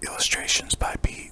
Illustrations by Pete.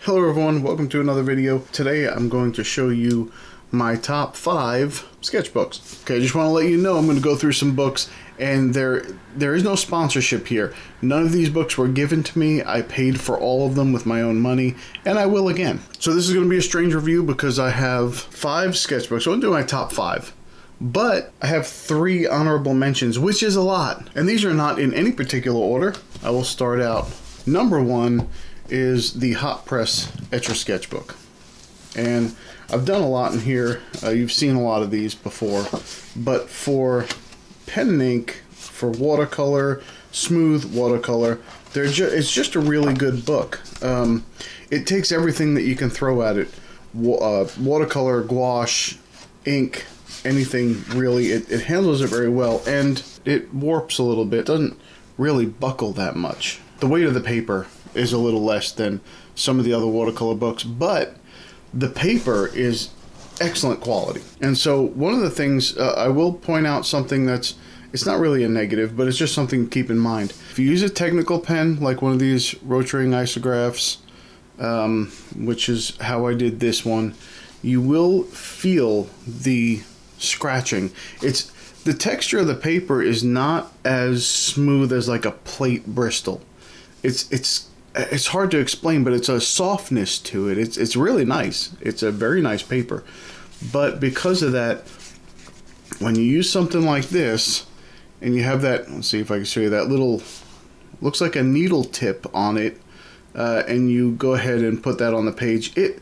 Hello everyone, welcome to another video. Today I'm going to show you my top 5 sketchbooks. Okay, I just want to let you know I'm going to go through some books, and there is no sponsorship here. None of these books were given to me. I paid for all of them with my own money, and I will again. So this is going to be a strange review because I have 5 sketchbooks. So I'm going to do my top 5. But I have 3 honorable mentions, which is a lot. And these are not in any particular order. I will start out. Number 1 is the Hot Press Etcher Sketchbook. And I've done a lot in here. You've seen a lot of these before. But for pen and ink, for watercolor, smooth watercolor, it's just a really good book. It takes everything that you can throw at it. Watercolor, gouache, ink, anything really. It handles it very well, and it warps a little bit. It doesn't really buckle that much. The weight of the paper is a little less than some of the other watercolor books, but the paper is excellent quality. And so one of the things, I will point out something it's not really a negative, but it's just something to keep in mind. If you use a technical pen, like one of these rotating isographs, which is how I did this one, you will feel the scratching. The texture of the paper is not as smooth as like a plate Bristol. It's hard to explain, but it's a softness to it. It's really nice. It's a very nice paper. But because of that, when you use something like this, and you have that, let's see if I can show you that little, looks like a needle tip on it, and you go ahead and put that on the page, it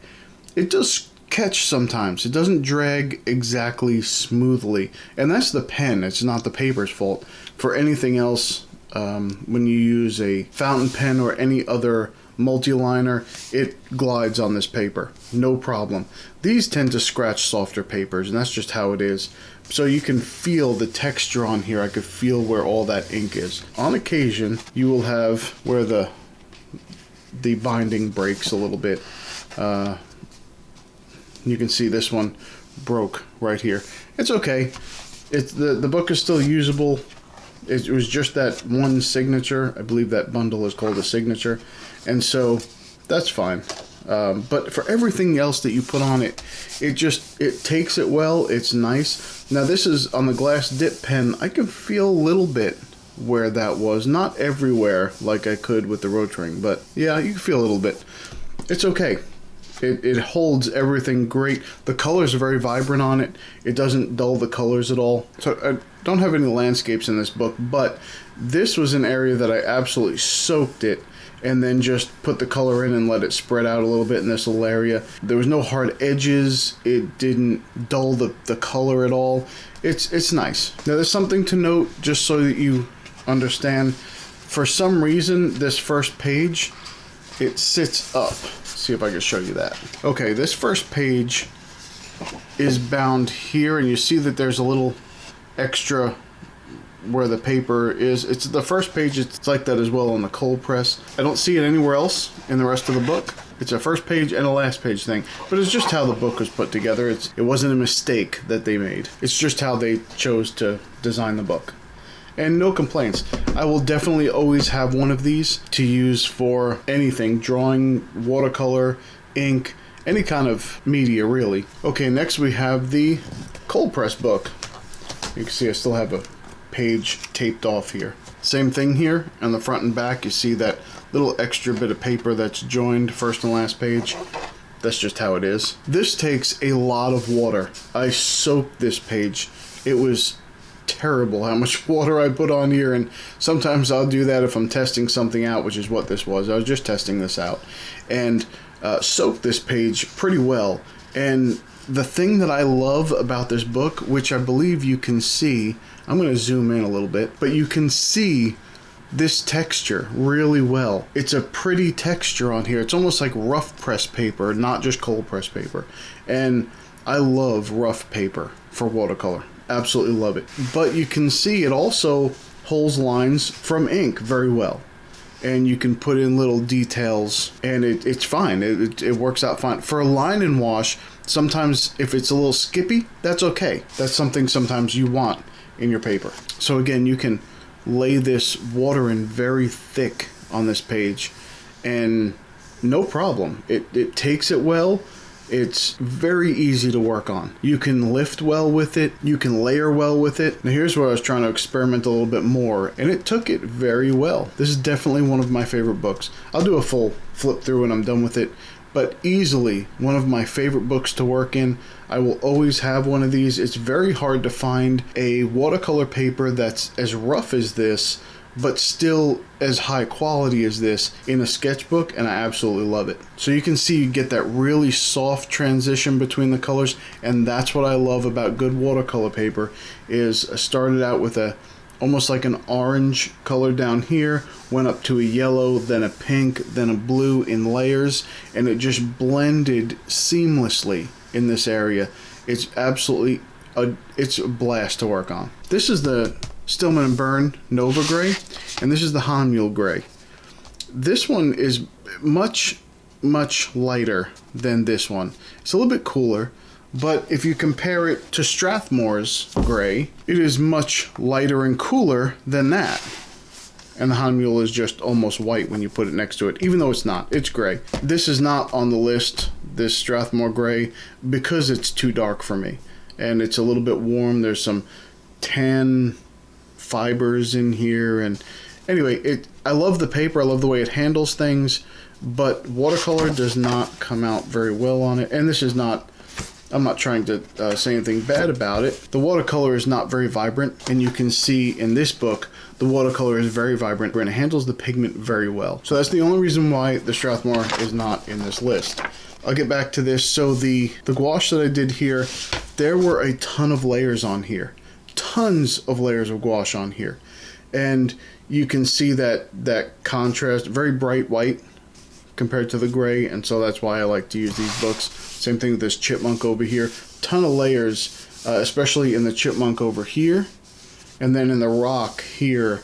does catch sometimes. It doesn't drag exactly smoothly, and that's the pen. It's not the paper's fault. For anything else, when you use a fountain pen or any other multi-liner, it glides on this paper, no problem. These tend to scratch softer papers, and that's just how it is. So you can feel the texture on here. I could feel where all that ink is. On occasion, you will have where the binding breaks a little bit. You can see this one broke right here. It's okay. The book is still usable. It was just that one signature. I believe that bundle is called a signature, and so that's fine. But for everything else that you put on it, it takes it well. It's nice. Now this is on the glass dip pen. I can feel a little bit where that was, not everywhere like I could with the Rotring, but yeah, you can feel a little bit. It's okay. It holds everything great. The colors are very vibrant on it. It doesn't dull the colors at all. So I don't have any landscapes in this book, but this was an area that I absolutely soaked it and then just put the color in and let it spread out a little bit in this little area. There was no hard edges. It didn't dull the color at all. It's nice. Now there's something to note, just so that you understand. For some reason, this first page, it sits up. See if I can show you that. Okay, this first page is bound here, and you see that there's a little extra where the paper is. It's the first page. It's like that as well on the cold press. I don't see it anywhere else in the rest of the book. It's a first page and a last page thing, but it's just how the book was put together. It wasn't a mistake that they made. It's just how they chose to design the book. And no complaints. I will definitely always have one of these to use for anything, drawing, watercolor, ink, any kind of media really. Okay, next we have the cold press book. You can see I still have a page taped off here. Same thing here on the front and back. You see that little extra bit of paper that's joined first and last page. That's just how it is. This takes a lot of water. I soaked this page. It was terrible how much water I put on here, and sometimes I'll do that if I'm testing something out, which is what this was. I was just testing this out, and soaked this page pretty well. And the thing that I love about this book, which I believe you can see, I'm going to zoom in a little bit, but you can see this texture really well. It's a pretty texture on here. It's almost like rough press paper, not just cold press paper. And I love rough paper for watercolor. Absolutely love it. But you can see it also holds lines from ink very well, and you can put in little details, and it's fine. It works out fine for a line and wash. Sometimes if it's a little skippy, that's okay. That's something sometimes you want in your paper. So again, you can lay this water in very thick on this page, and no problem. It takes it well. It's very easy to work on. You can lift well with it. You can layer well with it. Now here's where I was trying to experiment a little bit more, and it took it very well. This is definitely one of my favorite books. I'll do a full flip through when I'm done with it, but easily one of my favorite books to work in. I will always have one of these. It's very hard to find a watercolor paper that's as rough as this, but still as high quality as this in a sketchbook, and I absolutely love it. So you can see you get that really soft transition between the colors, and that's what I love about good watercolor paper. Is I started out with a almost like an orange color down here, went up to a yellow, then a pink, then a blue in layers, and it just blended seamlessly in this area. It's absolutely it's a blast to work on. This is the Stillman Burn Nova Gray, and this is the Mule Gray. This one is much lighter than this one. It's a little bit cooler, but if you compare it to Strathmore's Gray, it is much lighter and cooler than that. And the Mule is just almost white when you put it next to it, even though it's not. It's gray. This is not on the list, this Strathmore Gray, because it's too dark for me. And it's a little bit warm. There's some tan fibers in here, and anyway, I love the paper. I love the way it handles things, but watercolor does not come out very well on it. And this is not, I'm not trying to say anything bad about it. The watercolor is not very vibrant, and you can see in this book the watercolor is very vibrant and it handles the pigment very well. So that's the only reason why the Strathmore is not in this list. I'll get back to this. So the gouache that I did here, there were a ton of layers on here. Tons of layers of gouache on here, and you can see that contrast, very bright white compared to the gray, and so that's why I like to use these books. Same thing with this chipmunk over here. Ton of layers, especially in the chipmunk over here, and then in the rock here,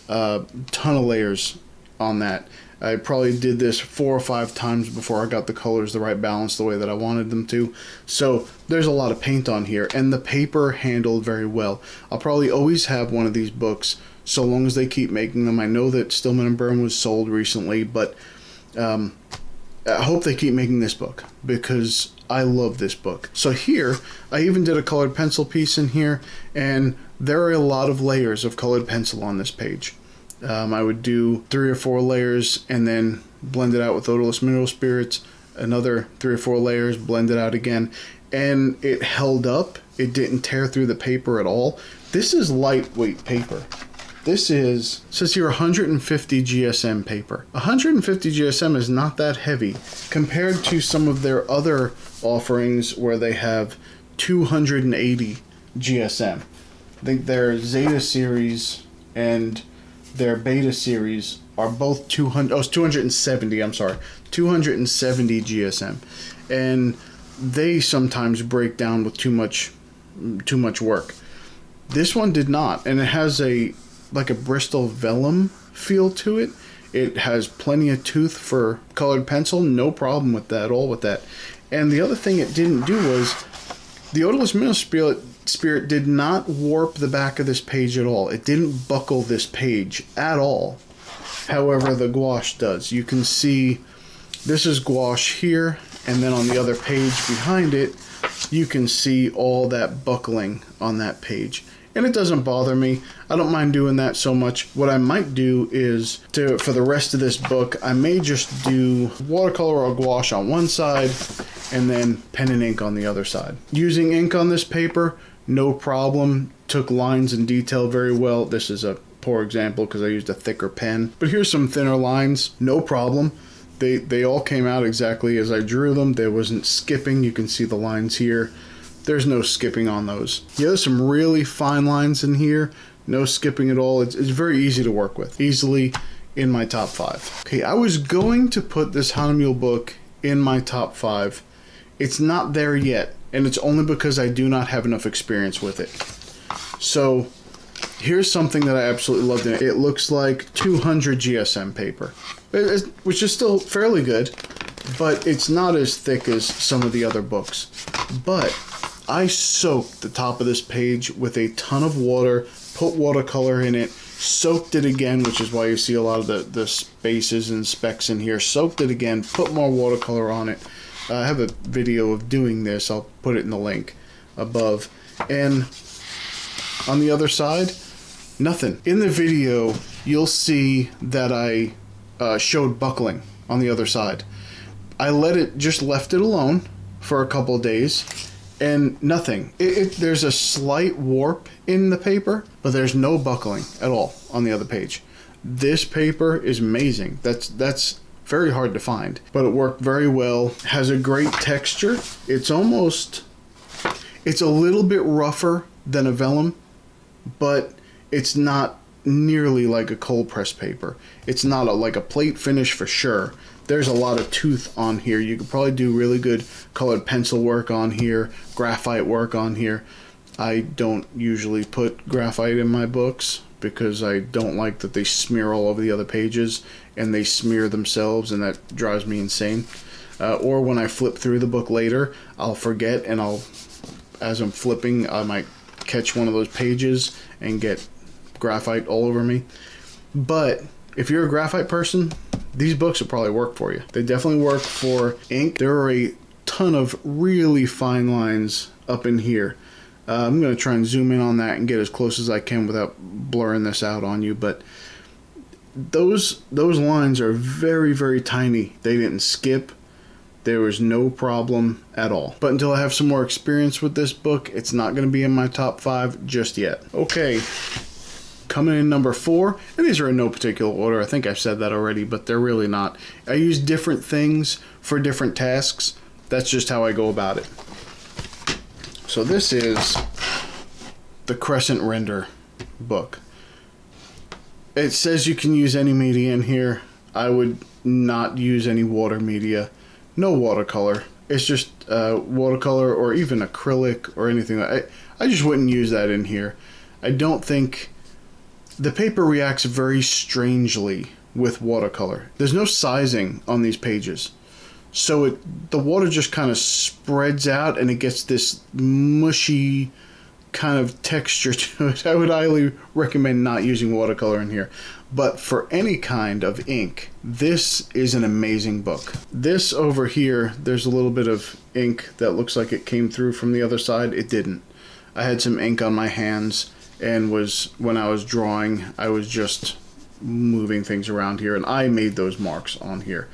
ton of layers on that. I probably did this 4 or 5 times before I got the colors the right balance the way that I wanted them to. So there's a lot of paint on here, and the paper handled very well. I'll probably always have one of these books so long as they keep making them. I know that Stillman Burn was sold recently, but I hope they keep making this book because I love this book. So here, I even did a colored pencil piece in here, and there are a lot of layers of colored pencil on this page. I would do 3 or 4 layers and then blend it out with odorless mineral spirits, another 3 or 4 layers, blend it out again, and it held up. It didn't tear through the paper at all. This is lightweight paper. This is, it says here 150 GSM paper. 150 GSM is not that heavy compared to some of their other offerings where they have 280 GSM. I think their Zeta series and their Beta series are both 270, I'm sorry, 270 GSM. And they sometimes break down with too much work. This one did not, and it has like a Bristol vellum feel to it. It has plenty of tooth for colored pencil, no problem with that at all with that. And the other thing it didn't do was the odorless mineral spirit did not warp the back of this page at all. It didn't buckle this page at all. However, the gouache does. You can see this is gouache here, and then on the other page behind it, you can see all that buckling on that page. And it doesn't bother me. I don't mind doing that so much. What I might do is, for the rest of this book, I may just do watercolor or gouache on one side and then pen and ink on the other side. Using ink on this paper, no problem. Took lines and detail very well. This is a poor example because I used a thicker pen. But here's some thinner lines, no problem. They all came out exactly as I drew them. There wasn't skipping. You can see the lines here. There's no skipping on those. Yeah, there's some really fine lines in here. No skipping at all. It's very easy to work with. Easily in my top 5. Okay, I was going to put this Mule book in my top 5. It's not there yet, and it's only because I do not have enough experience with it. So here's something that I absolutely loved in it. It looks like 200 GSM paper, which is still fairly good, but it's not as thick as some of the other books. But I soaked the top of this page with a ton of water, put watercolor in it, soaked it again, which is why you see a lot of the spaces and specks in here. Soaked it again, put more watercolor on it. I have a video of doing this. I'll put it in the link above. And on the other side, nothing. In the video, you'll see that I showed buckling on the other side. I just left it alone for a couple of days, and nothing. There's a slight warp in the paper, but there's no buckling at all on the other page. This paper is amazing. That's very hard to find, but it worked very well. Has a great texture. It's a little bit rougher than a vellum, but it's not nearly like a cold press paper. It's not like a plate finish for sure. There's a lot of tooth on here. You could probably do really good colored pencil work on here, graphite work on here. I don't usually put graphite in my books because I don't like that they smear all over the other pages and they smear themselves, and that drives me insane. Or when I flip through the book later, I'll forget, and as I'm flipping, I might catch one of those pages and get graphite all over me. But if you're a graphite person, these books will probably work for you. They definitely work for ink. There are a ton of really fine lines up in here. I'm going to try and zoom in on that and get as close as I can without blurring this out on you. But those lines are very, very tiny. They didn't skip. There was no problem at all. But until I have some more experience with this book, it's not going to be in my top 5 just yet. Okay. Coming in number 4, and these are in no particular order. I think I've said that already, but they're really not. I use different things for different tasks. That's just how I go about it. So this is the Crescent Render book. It says you can use any media in here. I would not use any water media. No watercolor. It's just watercolor or even acrylic or anything. I just wouldn't use that in here. I don't think... The paper reacts very strangely with watercolor. There's no sizing on these pages. So the water just kind of spreads out and it gets this mushy kind of texture to it. I would highly recommend not using watercolor in here. But for any kind of ink, this is an amazing book. This over here, there's a little bit of ink that looks like it came through from the other side. It didn't. I had some ink on my hands, and when I was drawing, I was just moving things around here, and I made those marks on here.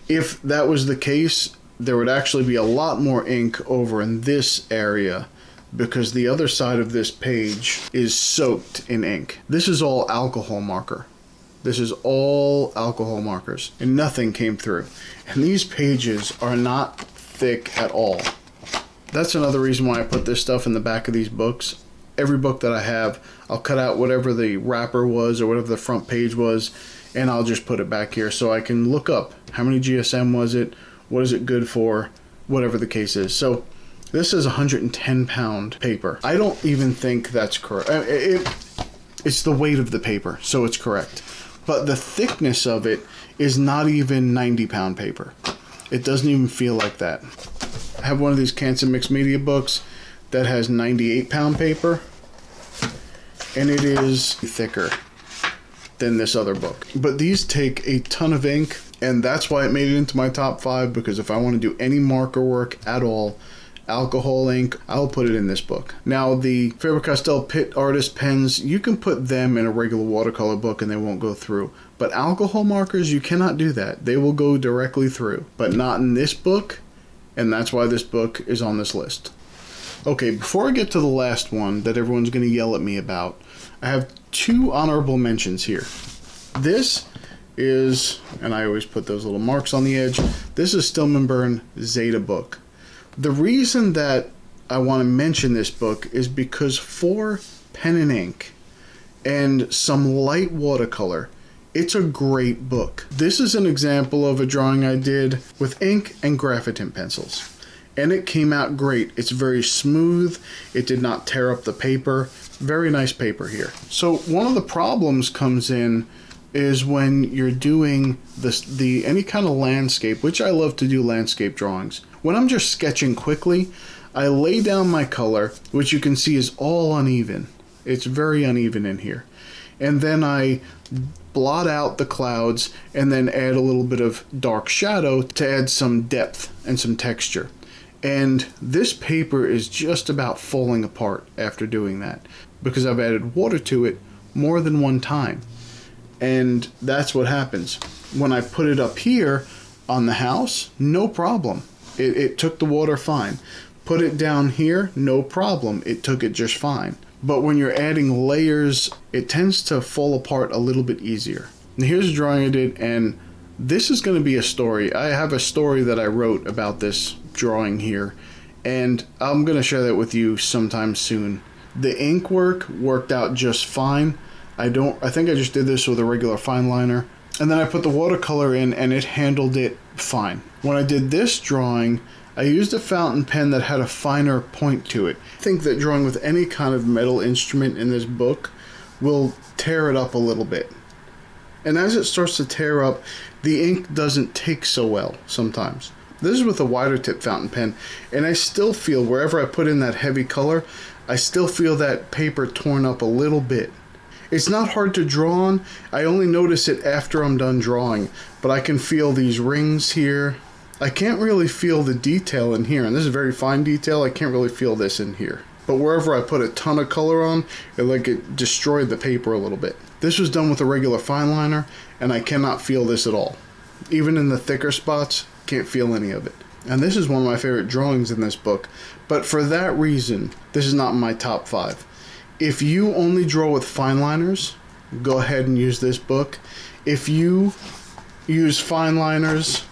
If that was the case, there would actually be a lot more ink over in this area because the other side of this page is soaked in ink. This is all alcohol marker. This is all alcohol markers, and nothing came through. And these pages are not thick at all. That's another reason why I put this stuff in the back of these books. Every book that I have, I'll cut out whatever the wrapper was or whatever the front page was, and I'll just put it back here so I can look up how many GSM was it, what is it good for, whatever the case is. So this is 110-pound paper. I don't even think that's correct. It's the weight of the paper, so it's correct. But the thickness of it is not even 90-pound paper. It doesn't even feel like that. I have one of these Canson Mixed Media books that has 98-pound paper, and it is thicker than this other book. But these take a ton of ink, and that's why it made it into my top 5, because if I want to do any marker work at all, alcohol ink, I'll put it in this book. Now, the Faber-Castell Pitt Artist pens, you can put them in a regular watercolor book and they won't go through. But alcohol markers, you cannot do that. They will go directly through, but not in this book, and that's why this book is on this list. Okay, before I get to the last one that everyone's going to yell at me about, I have 2 honorable mentions here. This is, and I always put those little marks on the edge, this is Stillman Burn Zeta book. The reason that I want to mention this book is because for pen and ink and some light watercolor, it's a great book. This is an example of a drawing I did with ink and graphitin pencils. And it came out great. It's very smooth. It did not tear up the paper. Very nice paper here. So one of the problems comes in is when you're doing any kind of landscape, which I love to do landscape drawings. When I'm just sketching quickly, I lay down my color, which you can see is all uneven. It's very uneven in here. and then I blot out the clouds and then add a little bit of dark shadow to add some depth and some texture. And this paper is just about falling apart after doing that, because I've added water to it more than one time. And that's what happens. When I put it up here on the house, no problem. It took the water fine. Put it down here, no problem. It took it just fine. But when you're adding layers, it tends to fall apart a little bit easier. Now here's a drawing I did, and this is going to be a story. I have a story that I wrote about this drawing here, and I'm going to share that with you sometime soon. The ink work worked out just fine. I think I just did this with a regular fine liner, and then I put the watercolor in and it handled it fine. When I did this drawing, I used a fountain pen that had a finer point to it. I think that drawing with any kind of metal instrument in this book will tear it up a little bit. And as it starts to tear up, the ink doesn't take so well sometimes. This is with a wider tip fountain pen, and I still feel, wherever I put in that heavy color, I still feel that paper torn up a little bit. It's not hard to draw on. I only notice it after I'm done drawing, but I can feel these rings here. I can't really feel the detail in here, and this is very fine detail. I can't really feel this in here. But wherever I put a ton of color on, it destroyed the paper a little bit. This was done with a regular fine liner, and I cannot feel this at all. Even in the thicker spots, can't feel any of it. And this is one of my favorite drawings in this book, but for that reason, this is not in my top 5. If you only draw with fine liners, go ahead and use this book. If you use fine liners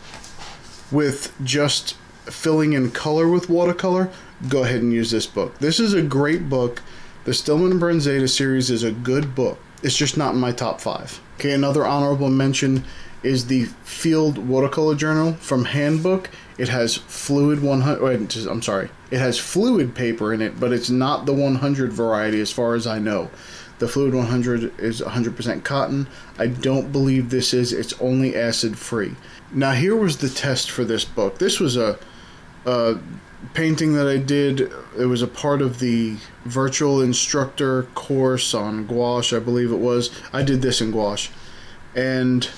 with just filling in color with watercolor, go ahead and use this book. This is a great book. The Stillman Burn Zeta series is a good book. It's just not in my top 5. Okay, another honorable mention is the Field Watercolor Journal from Handbook. It has fluid 100. I'm sorry. It has fluid paper in it, but it's not the 100 variety as far as I know. The Fluid 100 is 100% cotton. I don't believe this is. It's only acid free. Now here was the test for this book. This was a painting that I did. It was a part of the virtual instructor course on gouache, I believe it was. I did this in gouache. And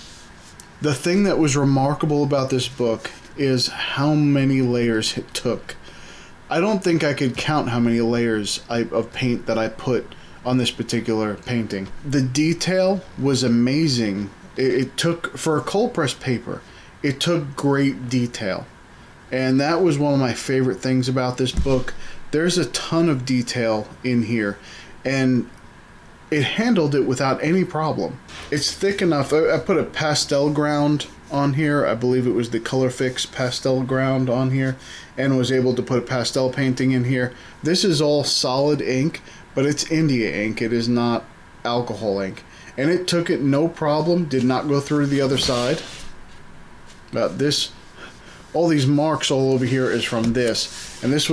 the thing that was remarkable about this book is how many layers it took. I don't think I could count how many layers of paint that I put on this particular painting. The detail was amazing. It took, for a cold press paper, it took great detail. And that was one of my favorite things about this book. There's a ton of detail in here, and it handled it without any problem. It's thick enough. I put a pastel ground on here. I believe it was the Color Fix pastel ground on here, and was able to put a pastel painting in here. This is all solid ink, but it's India ink. It is not alcohol ink. And it took it no problem. Did not go through to the other side. All these marks all over here is from this. And this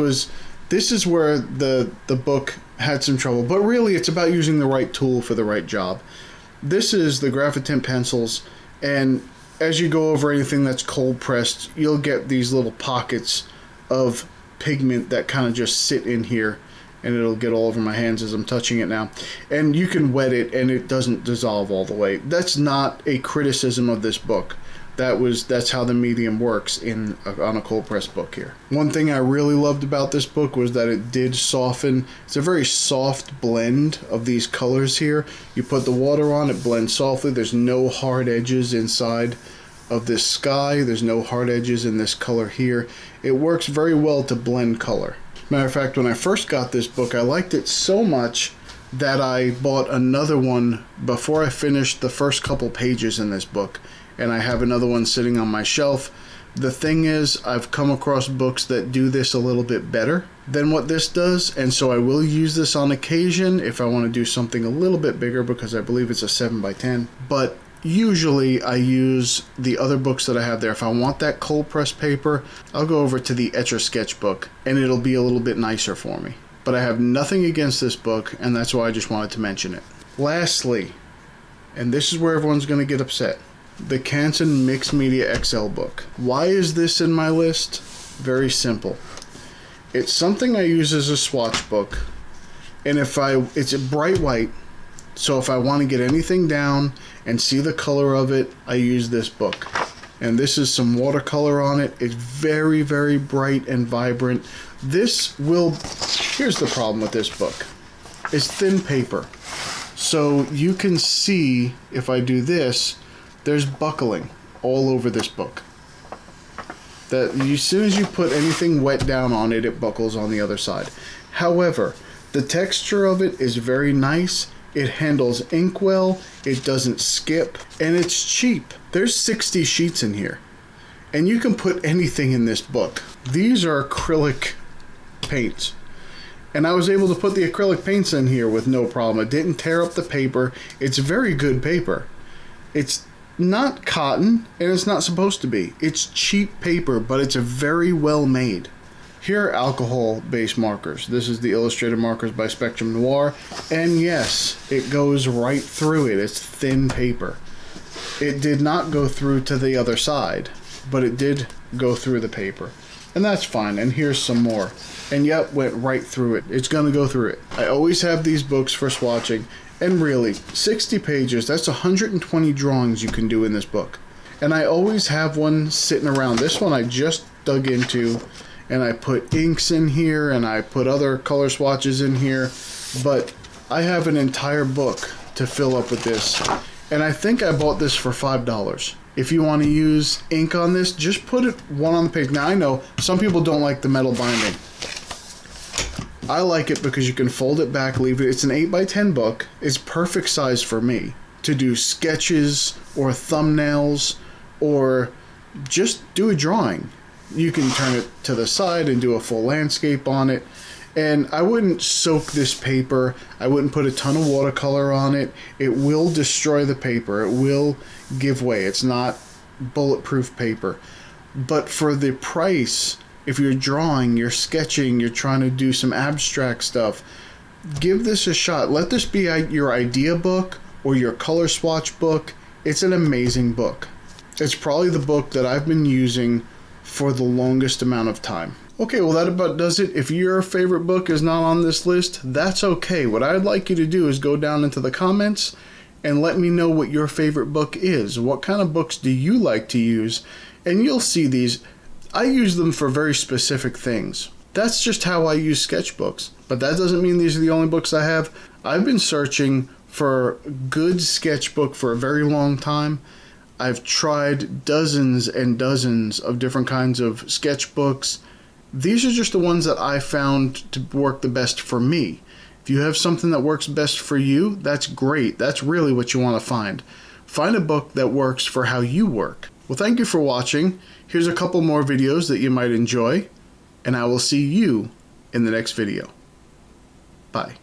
is where the book had some trouble. But really, it's about using the right tool for the right job. This is the Graphitint pencils, and as you go over anything that's cold pressed, you'll get these little pockets of pigment that kind of just sit in here, and it'll get all over my hands as I'm touching it now. And you can wet it and it doesn't dissolve all the way. That's not a criticism of this book. That's how the medium works on a cold press book here. One thing I really loved about this book was that it did soften. It's a very soft blend of these colors here. You put the water on, it blends softly. There's no hard edges inside of this sky. There's no hard edges in this color here. It works very well to blend color. Matter of fact, when I first got this book, I liked it so much that I bought another one before I finished the first couple pages in this book. And I have another one sitting on my shelf. The thing is, I've come across books that do this a little bit better than what this does, and so I will use this on occasion if I want to do something a little bit bigger, because I believe it's a 7x10. But usually I use the other books that I have there. If I want that cold press paper, I'll go over to the Etcher Sketchbook, and it'll be a little bit nicer for me. But I have nothing against this book, and that's why I just wanted to mention it. Lastly, and this is where everyone's going to get upset, the Canson Mixed Media XL book. Why is this in my list? Very simple. It's something I use as a swatch book, and it's a bright white, So if I want to get anything down and see the color of it, I use this book. And this is some watercolor on it. It's very, very bright and vibrant. This will, here's the problem with this book. It's thin paper. So you can see, if I do this, there's buckling all over this book. That as soon as you put anything wet down on it, it buckles on the other side. However, the texture of it is very nice. It handles ink well, it doesn't skip, and it's cheap. There's 60 sheets in here, and you can put anything in this book. These are acrylic paints, and I was able to put the acrylic paints in here with no problem. It didn't tear up the paper. It's very good paper. It's not cotton, and it's not supposed to be. It's cheap paper, but it's very well made. Here are alcohol-based markers. This is the Illustrated Markers by Spectrum Noir. And yes, it goes right through it. It's thin paper. It did not go through to the other side, but it did go through the paper. And that's fine. And here's some more. And yep, went right through it. It's going to go through it. I always have these books for swatching. And really, 60 pages, that's 120 drawings you can do in this book. And I always have one sitting around. This one I just dug into. And I put inks in here, and I put other color swatches in here, but I have an entire book to fill up with this, and I think I bought this for $5. If you want to use ink on this, just put it one on the page. Now I know some people don't like the metal binding. I like it because you can fold it back, leave it. It's an 8x10 book. It's perfect size for me to do sketches or thumbnails or just do a drawing. You can turn it to the side and do a full landscape on it. And I wouldn't soak this paper. I wouldn't put a ton of watercolor on it. It will destroy the paper. It will give way. It's not bulletproof paper. But for the price, if you're drawing, you're sketching, you're trying to do some abstract stuff, give this a shot. Let this be your idea book or your color swatch book. It's an amazing book. It's probably the book that I've been using for the longest amount of time. Okay, well that about does it. If your favorite book is not on this list, that's okay. What I'd like you to do is go down into the comments and let me know what your favorite book is. What kind of books do you like to use? And you'll see these. I use them for very specific things. That's just how I use sketchbooks. But that doesn't mean these are the only books I have. I've been searching for a good sketchbook for a very long time. I've tried dozens and dozens of different kinds of sketchbooks. These are just the ones that I found to work the best for me. If you have something that works best for you, that's great. That's really what you want to find. Find a book that works for how you work. Well, thank you for watching. Here's a couple more videos that you might enjoy, and I will see you in the next video. Bye.